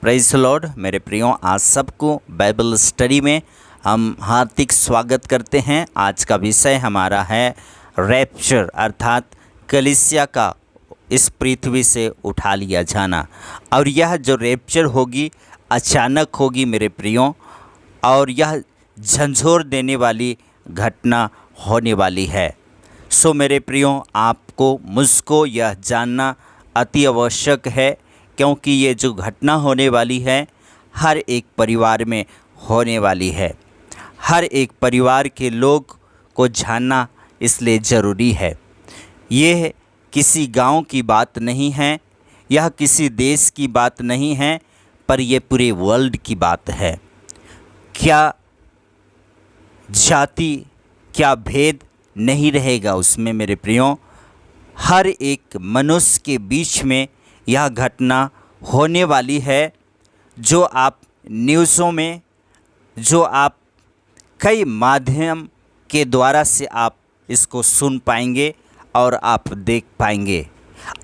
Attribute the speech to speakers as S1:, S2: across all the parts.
S1: Praise the Lord. मेरे प्रियो, आज सबको बाइबल स्टडी में हम हार्दिक स्वागत करते हैं। आज का विषय हमारा है रैप्चर, अर्थात कलीसिया का इस पृथ्वी से उठा लिया जाना। और यह जो रैप्चर होगी अचानक होगी मेरे प्रियो, और यह झंझोर देने वाली घटना होने वाली है। सो मेरे प्रियो, आपको मुझको यह जानना अति आवश्यक है, क्योंकि ये जो घटना होने वाली है हर एक परिवार में होने वाली है। हर एक परिवार के लोग को जानना इसलिए ज़रूरी है। ये किसी गांव की बात नहीं है, यह किसी देश की बात नहीं है, पर यह पूरे वर्ल्ड की बात है। क्या जाति, क्या भेद नहीं रहेगा उसमें मेरे प्रियो। हर एक मनुष्य के बीच में यह घटना होने वाली है, जो आप न्यूज़ों में, जो आप कई माध्यम के द्वारा से आप इसको सुन पाएंगे और आप देख पाएंगे।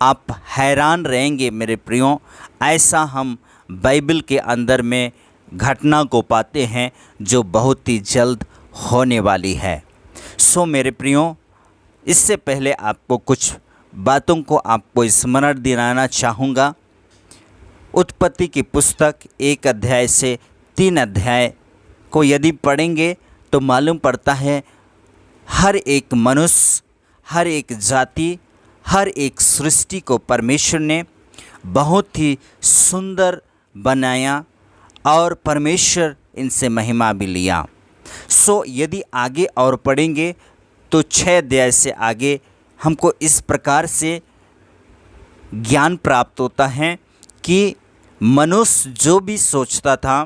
S1: आप हैरान रहेंगे मेरे प्रियो। ऐसा हम बाइबल के अंदर में घटना को पाते हैं जो बहुत ही जल्द होने वाली है। सो मेरे प्रियो, इससे पहले आपको कुछ बातों को आपको स्मरण दिलाना चाहूँगा। उत्पत्ति की पुस्तक 1 अध्याय से 3 अध्याय को यदि पढ़ेंगे तो मालूम पड़ता है हर एक मनुष्य, हर एक जाति, हर एक सृष्टि को परमेश्वर ने बहुत ही सुंदर बनाया और परमेश्वर इनसे महिमा भी लिया। सो यदि आगे और पढ़ेंगे तो 6 अध्याय से आगे हमको इस प्रकार से ज्ञान प्राप्त होता है कि मनुष्य जो भी सोचता था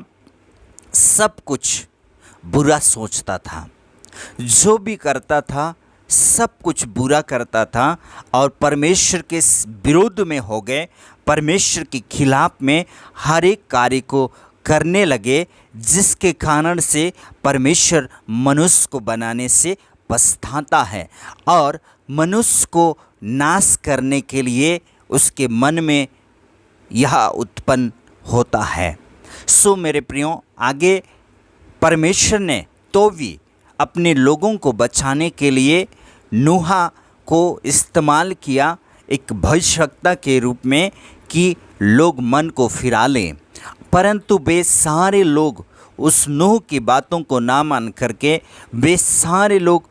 S1: सब कुछ बुरा सोचता था, जो भी करता था सब कुछ बुरा करता था और परमेश्वर के विरुद्ध में हो गए। परमेश्वर के खिलाफ में हर एक कार्य को करने लगे, जिसके कारण से परमेश्वर मनुष्य को बनाने से पछताता है और मनुष्य को नाश करने के लिए उसके मन में यह उत्पन्न होता है। सो मेरे प्रियो, आगे परमेश्वर ने तो भी अपने लोगों को बचाने के लिए नूहा को इस्तेमाल किया एक भविष्यवक्ता के रूप में कि लोग मन को फिरा लें। परंतु वे सारे लोग उस नूह की बातों को ना मान करके वे सारे लोग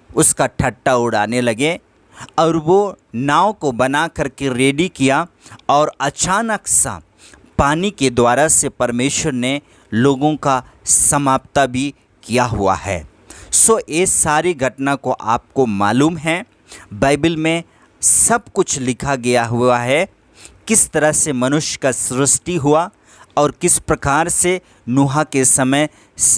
S1: उसका ठट्टा उड़ाने लगे और वो नाव को बना करके रेडी किया और अचानक सा पानी के द्वारा से परमेश्वर ने लोगों का समाप्ता भी किया हुआ है। सो ये सारी घटना को आपको मालूम है, बाइबल में सब कुछ लिखा गया हुआ है, किस तरह से मनुष्य का सृष्टि हुआ और किस प्रकार से नूहा के समय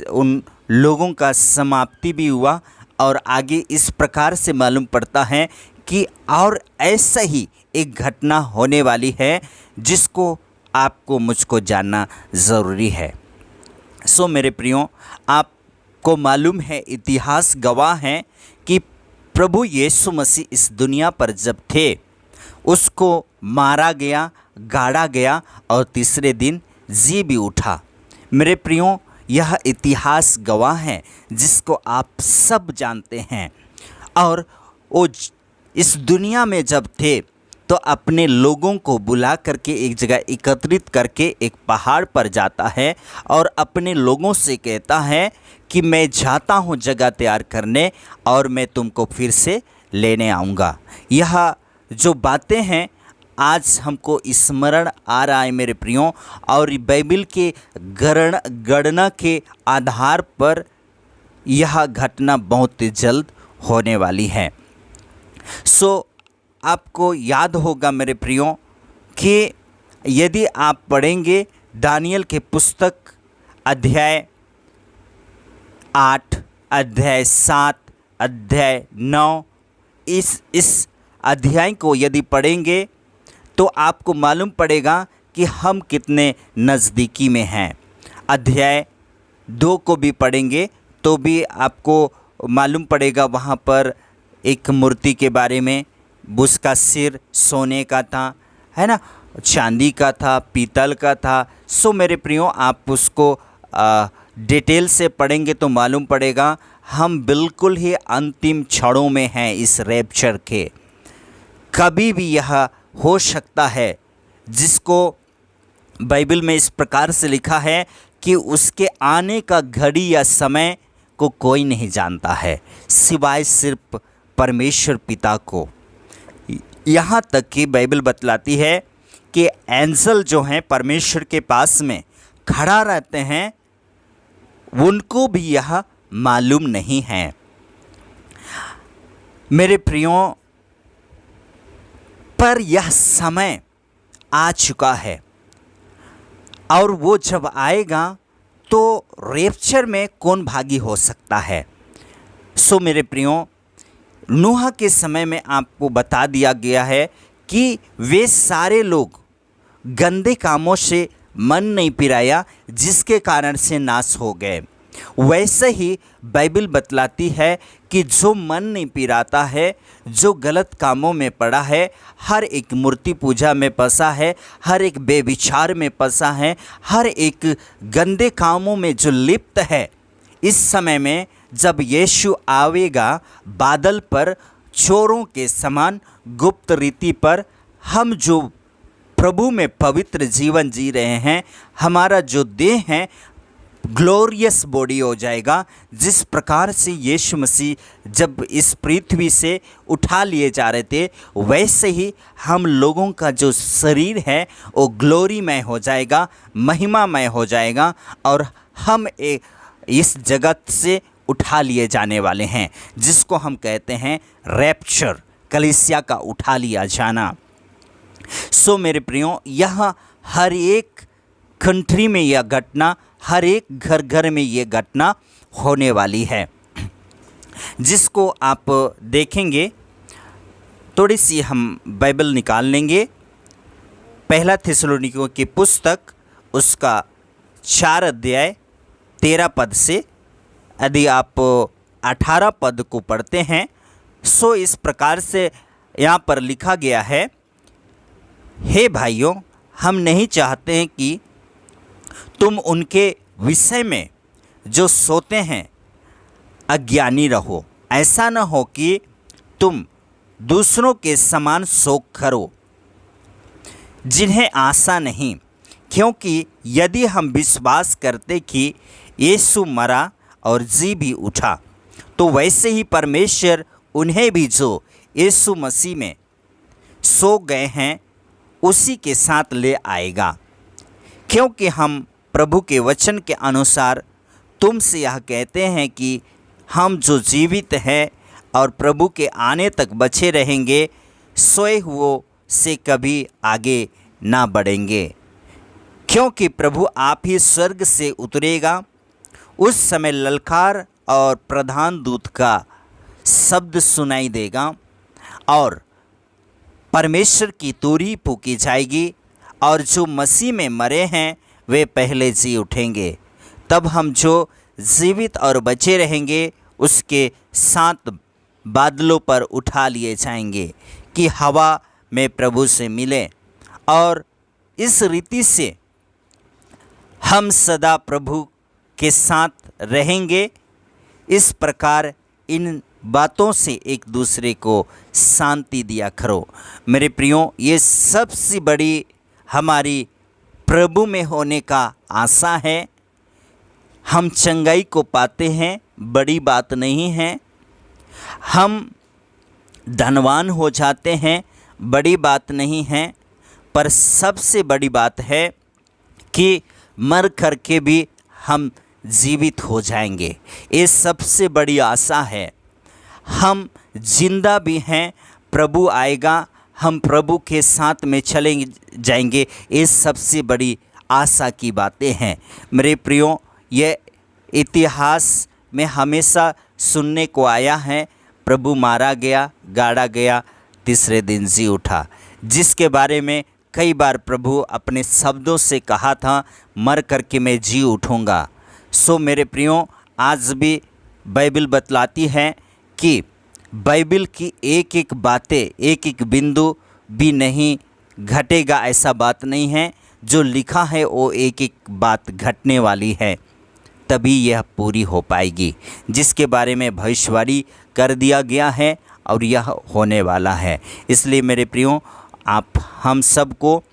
S1: उन लोगों का समाप्ति भी हुआ। और आगे इस प्रकार से मालूम पड़ता है कि और ऐसा ही एक घटना होने वाली है जिसको आपको मुझको जानना ज़रूरी है। सो मेरे प्रियो, आपको मालूम है, इतिहास गवाह है कि प्रभु यीशु मसीह इस दुनिया पर जब थे उसको मारा गया, गाड़ा गया और तीसरे दिन जी भी उठा। मेरे प्रियो, यह इतिहास गवाह है जिसको आप सब जानते हैं। और वो इस दुनिया में जब थे तो अपने लोगों को बुला करके एक जगह एकत्रित करके एक पहाड़ पर जाता है और अपने लोगों से कहता है कि मैं जाता हूँ जगह तैयार करने और मैं तुमको फिर से लेने आऊँगा। यह जो बातें हैं आज हमको स्मरण आ रहा है मेरे प्रियो, और बाइबल के गणना के आधार पर यह घटना बहुत जल्द होने वाली है। सो आपको याद होगा मेरे प्रियो कि यदि आप पढ़ेंगे दानियल के पुस्तक अध्याय 8, अध्याय 7, अध्याय 9, इस अध्याय को यदि पढ़ेंगे तो आपको मालूम पड़ेगा कि हम कितने नज़दीकी में हैं। अध्याय 2 को भी पढ़ेंगे तो भी आपको मालूम पड़ेगा, वहाँ पर एक मूर्ति के बारे में, उसका सिर सोने का था, है ना, चांदी का था, पीतल का था। सो मेरे प्रियो, आप उसको डिटेल से पढ़ेंगे तो मालूम पड़ेगा हम बिल्कुल ही अंतिम क्षणों में हैं इस रैप्चर के। कभी भी यह हो सकता है, जिसको बाइबल में इस प्रकार से लिखा है कि उसके आने का घड़ी या समय को कोई नहीं जानता है सिवाय सिर्फ परमेश्वर पिता को। यहाँ तक कि बाइबल बतलाती है कि एंजल जो हैं परमेश्वर के पास में खड़ा रहते हैं, उनको भी यह मालूम नहीं है। मेरे प्रियों, पर यह समय आ चुका है और वो जब आएगा तो रैप्चर में कौन भागी हो सकता है। सो मेरे प्रियों, नूह के समय में आपको बता दिया गया है कि वे सारे लोग गंदे कामों से मन नहीं पिराया, जिसके कारण से नाश हो गए। वैसे ही बाइबल बतलाती है कि जो मन नहीं पिराता है, जो गलत कामों में पड़ा है, हर एक मूर्ति पूजा में फंसा है, हर एक बेविचार में फंसा है, हर एक गंदे कामों में जो लिप्त है, इस समय में जब यीशु आवेगा बादल पर चोरों के समान गुप्त रीति पर, हम जो प्रभु में पवित्र जीवन जी रहे हैं, हमारा जो देह है ग्लोरियस बॉडी हो जाएगा। जिस प्रकार से यीशु मसीह जब इस पृथ्वी से उठा लिए जा रहे थे, वैसे ही हम लोगों का जो शरीर है वो ग्लोरीमय हो जाएगा, महिमामय हो जाएगा और हम इस जगत से उठा लिए जाने वाले हैं, जिसको हम कहते हैं रैप्चर, कलीसिया का उठा लिया जाना। सो मेरे प्रियो, यह हर एक कंट्री में यह घटना, हर एक घर घर में ये घटना होने वाली है, जिसको आप देखेंगे। थोड़ी सी हम बाइबल निकाल लेंगे। पहला थिस्सलुनीकियों की पुस्तक उसका 4 अध्याय 13 पद से यदि आप 18 पद को पढ़ते हैं, सो इस प्रकार से यहाँ पर लिखा गया है, हे भाइयों, हम नहीं चाहते हैं कि तुम उनके विषय में जो सोते हैं अज्ञानी रहो। ऐसा न हो कि तुम दूसरों के समान शोक करो जिन्हें आशा नहीं, क्योंकि यदि हम विश्वास करते कि यीशु मरा और जी भी उठा, तो वैसे ही परमेश्वर उन्हें भी जो यीशु मसीह में सो गए हैं उसी के साथ ले आएगा। क्योंकि हम प्रभु के वचन के अनुसार तुमसे यह कहते हैं कि हम जो जीवित हैं और प्रभु के आने तक बचे रहेंगे, सोए हुओं से कभी आगे ना बढ़ेंगे। क्योंकि प्रभु आप ही स्वर्ग से उतरेगा, उस समय ललकार और प्रधान दूत का शब्द सुनाई देगा और परमेश्वर की तुरही फूंकी जाएगी, और जो मसीह में मरे हैं वे पहले जी उठेंगे। तब हम जो जीवित और बचे रहेंगे उसके साथ बादलों पर उठा लिए जाएंगे कि हवा में प्रभु से मिले, और इस रीति से हम सदा प्रभु के साथ रहेंगे। इस प्रकार इन बातों से एक दूसरे को शांति दिया करो। मेरे प्रियो, ये सबसे बड़ी हमारी प्रभु में होने का आशा है। हम चंगाई को पाते हैं, बड़ी बात नहीं है। हम धनवान हो जाते हैं, बड़ी बात नहीं है। पर सबसे बड़ी बात है कि मर करके भी हम जीवित हो जाएंगे। ये सबसे बड़ी आशा है। हम जिंदा भी हैं, प्रभु आएगा, हम प्रभु के साथ में चले जाएंगे। ये सबसे बड़ी आशा की बातें हैं। मेरे प्रियो, ये इतिहास में हमेशा सुनने को आया है, प्रभु मारा गया, गाड़ा गया, तीसरे दिन जी उठा, जिसके बारे में कई बार प्रभु अपने शब्दों से कहा था, मर करके मैं जी उठूँगा। सो मेरे प्रियो, आज भी बाइबल बतलाती है कि बाइबल की एक एक बातें, एक एक बिंदु भी नहीं घटेगा ऐसा बात नहीं है। जो लिखा है वो एक एक बात घटने वाली है, तभी यह पूरी हो पाएगी, जिसके बारे में भविष्यवाणी कर दिया गया है और यह होने वाला है। इसलिए मेरे प्रियो, आप हम सबको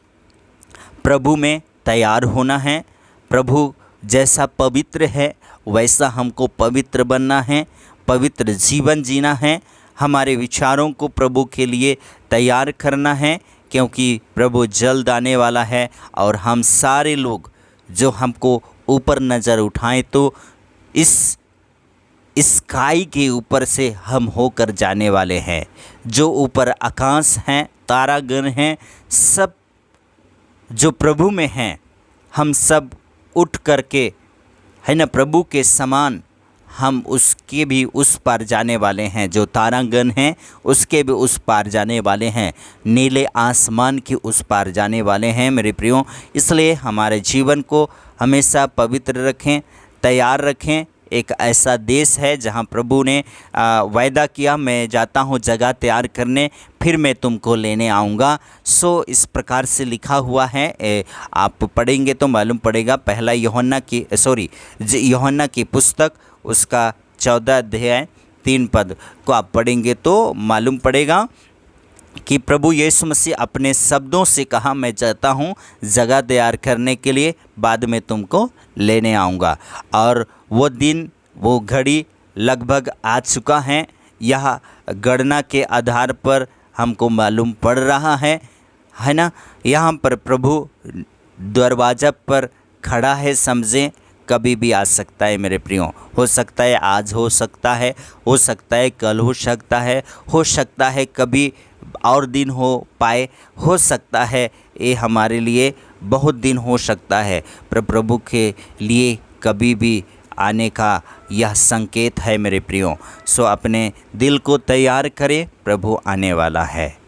S1: प्रभु में तैयार होना है। प्रभु जैसा पवित्र है वैसा हमको पवित्र बनना है, पवित्र जीवन जीना है, हमारे विचारों को प्रभु के लिए तैयार करना है, क्योंकि प्रभु जल्द आने वाला है। और हम सारे लोग जो हमको ऊपर नज़र उठाएं तो इस स्काई के ऊपर से हम होकर जाने वाले हैं। जो ऊपर आकाश हैं, तारागण हैं, सब जो प्रभु में हैं, हम सब उठ करके है ना प्रभु के समान हम उसके भी उस पार जाने वाले हैं। जो तारागण हैं उसके भी उस पार जाने वाले हैं, नीले आसमान के उस पार जाने वाले हैं मेरे प्रियो। इसलिए हमारे जीवन को हमेशा पवित्र रखें, तैयार रखें। एक ऐसा देश है जहां प्रभु ने वायदा किया, मैं जाता हूं जगह तैयार करने, फिर मैं तुमको लेने आऊँगा। सो इस प्रकार से लिखा हुआ है, आप पढ़ेंगे तो मालूम पड़ेगा। पहला यूहन्ना की पुस्तक उसका 14 अध्याय 3 पद को आप पढ़ेंगे तो मालूम पड़ेगा कि प्रभु यीशु मसीह अपने शब्दों से कहा, मैं जाता हूँ जगह तैयार करने के लिए, बाद में तुमको लेने आऊँगा। और वो दिन, वो घड़ी लगभग आ चुका है। यह गणना के आधार पर हमको मालूम पड़ रहा है ना। यहाँ पर प्रभु दरवाज़ा पर खड़ा है, समझें, कभी भी आ सकता है मेरे प्रियो। हो सकता है आज, हो सकता है कल, हो सकता है कभी और दिन हो पाए, हो सकता है ये हमारे लिए बहुत दिन हो सकता है, पर प्रभु के लिए कभी भी आने का यह संकेत है मेरे प्रियो। सो अपने दिल को तैयार करें, प्रभु आने वाला है।